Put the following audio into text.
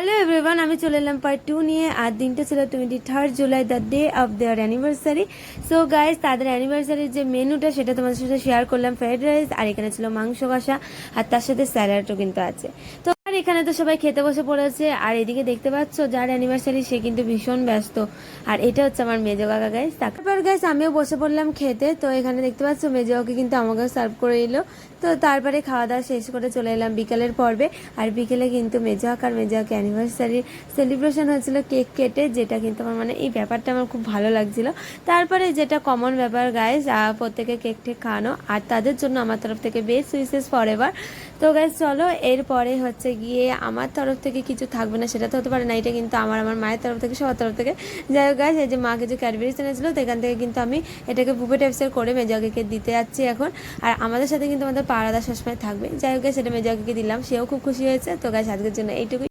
Hello everyone, আমি চলে এলাম পার্ট 2 নিয়ে। আর দিনটা ছিল 23 July, the day of their anniversary. So guys, তাদের অ্যানিভার্সারির যে মেনুটা সেটা তোমাদের সাথে শেয়ার করলাম। ফ্রাইড রাইস, আর এখানে ছিল মাংস কষা, আর তার সাথে স্যালাডও কিন্তু আছে। তো আর এখানে তো সবাই খেতে বসে পড়েছে। আর এদিকে দেখতে পাচ্ছ যার অ্যানিভার্সারি সে কিন্তু ভীষণ ব্যস্ত। আর এটা হচ্ছে আমার মেজো কাকা গাইস। তারপর গাইস আমিও বসে পড়লাম খেতে। তো এখানে দেখতে পাচ্ছ মেজো কাকা কিন্তু আমাকেও সার্ভ করে এলো। তো তারপরে খাওয়া দাওয়া শেষ করে চলে এলাম বিকালের পর্বে। আর বিকেলে কিন্তু মেজো কাকা আর মেজো কাকা অ্যানিভার্সারি সেলিব্রেশন হয়েছিল কেক কেটে, যেটা কিন্তু আমার এই ব্যাপারটা আমার খুব ভালো লাগছিল। তারপরে যেটা কমন ব্যাপার গাইস, প্রত্যেকে কেক টেক খাওয়ানো, আর তাদের জন্য আমার তরফ থেকে বেস্ট উইসেস ফর এভার। তো গাইস চলো, এরপরে হচ্ছে গিয়ে আমার তরফ থেকে কিছু থাকবে না, সেটা তো হতে পারে না। এটা কিন্তু আমার মায়ের তরফ থেকে, সবার তরফ থেকে। যাই হোক গাইস, এই যে মা কিছু ক্যাডবেরিজ এনেছিল, তো এখান থেকে কিন্তু আমি এটাকে বুফে টাইপসের করে মেজোকে দিতে যাচ্ছি এখন। আর আমাদের সাথে কিন্তু আমাদের পাড়াদা সবসময় থাকবে। যাই হোক গাইস, সেটা মেজোকে দিলাম, সেও খুব খুশি হয়েছে। তো গাইস আজকের জন্য এইটুকুই।